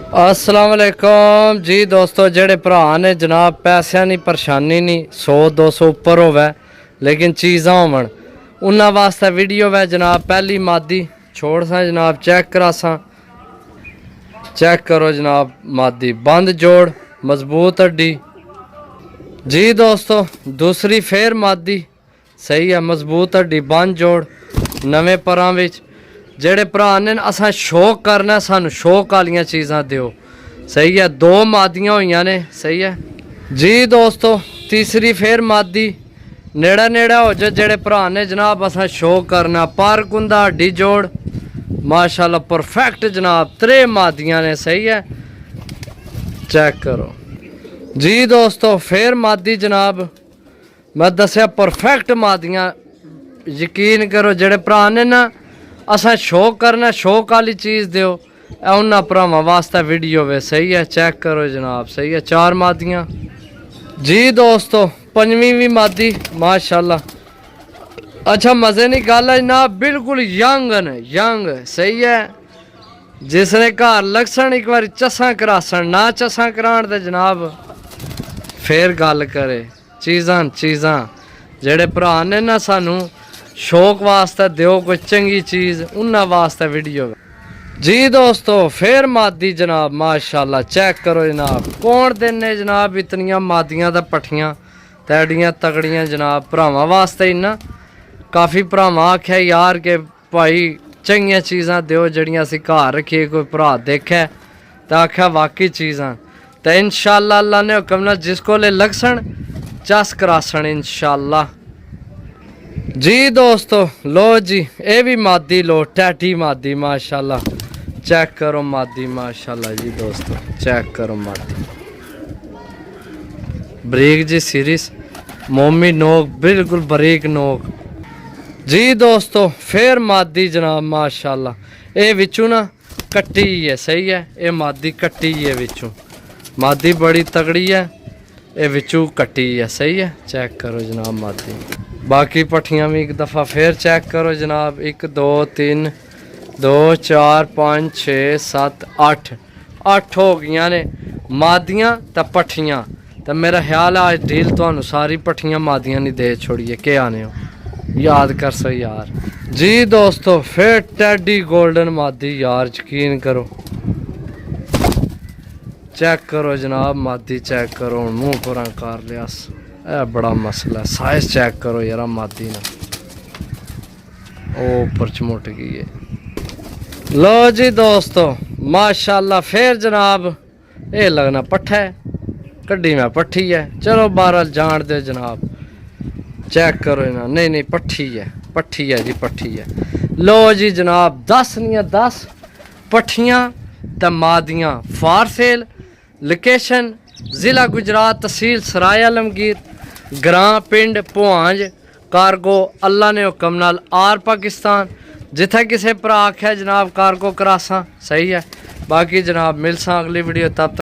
अस्सलाम वालेकुम जी दोस्तों, जेड़े भरा ने जनाब पैसों की परेशानी नहीं 100-200 उपर होवे लेकिन चीज़ा होवन उन्होंने वास्ते वीडियो वै जनाब। पहली मादी छोड़ सा जनाब, चेक करा सा, चेक करो जनाब। मादी बंद जोड़ मजबूत हड्डी जी दोस्तों। दूसरी फिर मादी सही है, मजबूत हड्डी बंद जोड़ नवे परां विच। जेड़े भरा ने असा शौक करना, सानू शौक वाली चीज़ां दियो। सही है, दो मादियां हुई ने। सही है जी दोस्तों। तीसरी फिर मादी नेड़ा नेड़ा हो जाए जेड़े भरा ने जनाब, असा शौक करना। पर कुंदा हड्डी जोड़ माशाल्लाह परफेक्ट जनाब। 3 मादियां ने। सही है, चेक करो जी दोस्तों। फिर मादी जनाब मैं दसिया परफेक्ट मादियां। यकीन करो जेड़े भरा ने ना असा शौक करना, शौक वाली चीज़ दियो। उन्होंने भरावां वास्ते वीडियो वे। सही है, चेक करो जनाब। सही है, 4 मादियां जी दोस्तों। 5वीं भी मादी माशाल्लाह। अच्छा मजे की गल है जनाब, बिल्कुल यंग न यंग। सही है, जिसने घर लगसन एक बार चसा करासन, ना चसा कराण दे जनाब फिर गल करे। चीज़ां जेड़े भरा ने ना सानू शौक वास्ते दियो कोई चंगी चीज़, उन्होंने वास्ते वीडियो जी दोस्तों। फिर मादी जनाब माशाल्लाह, चेक करो जनाब। कौन देने जनाब इतनियां मादियां दा पट्ठियां तैडियां तगड़ियां जनाब। भरावां वास्ते इन्ना काफ़ी भरावां आख्या यार के भाई चंगियां चीज़ां दियो जड़ियां असीं घर रखिए, कोई भरा देखे तो आख्या वाकई चीज़ां। तो इंशाअल्लाह अल्लाह ने हुक्म नाल जिस कोले लगसन चस करासन इंशाअल्लाह जी दोस्तों। लो जी ये भी मादी लो, टैटी मादी माशाल्लाह। चेक करो मादी माशाल्लाह जी दोस्तों। चेक करो मादी बरीक जी सीरीस मोमी नोक, बिल्कुल बरीक नोक जी दोस्तों। फिर मादी जनाब माशाल्लाह, ये विचू ना कट्टी है। सही है, ये मादी कट्टी है विचू। मादी बड़ी तगड़ी है, ये विचू कट्टी है। सही है, चेक करो जनाब मादी। बाकी पट्ठियां भी एक दफ़ा फिर चेक करो जनाब। 1 2 3 2 4 5 6 7 8 हो गई ने मादियां तो पट्ठियां। तो मेरा ख्याल है आज डील तो सारी पट्ठियां मादियां नहीं दे छोड़िए। के आने हो याद कर सो यार जी दोस्तों। फिर टैडी गोल्डन मादी यार, यकीन करो। चेक करो जनाब मादी, चेक करो। मुँह पूरा कर लिया, बड़ा मसला है। साइज चेक करो यार मादी ना, ओ ऊपर चमुट गई है। लो जी दोस्तों माशाल्लाह। फिर जनाब ये लगना पट्ठा है, कड्डी में पट्ठी है। चलो बहरहाल जान दो जनाब। चेक करो ना, नहीं पट्ठी है जी, पट्ठी है। लो जी जनाब 10 नहीं 10 पट्ठियां तो मादियां फॉर सेल। लोकेशन ज़िला गुजरात, तहसील सराय आलमगीर, ग्रां पिंड भुआंज, कारगो अल्लाह ने हुक्म नाल आर पाकिस्तान। जिथे किसी भरा आख्या जनाब कारगो करासा। सही है, बाकी जनाब मिलसा अगली वीडियो तब तक।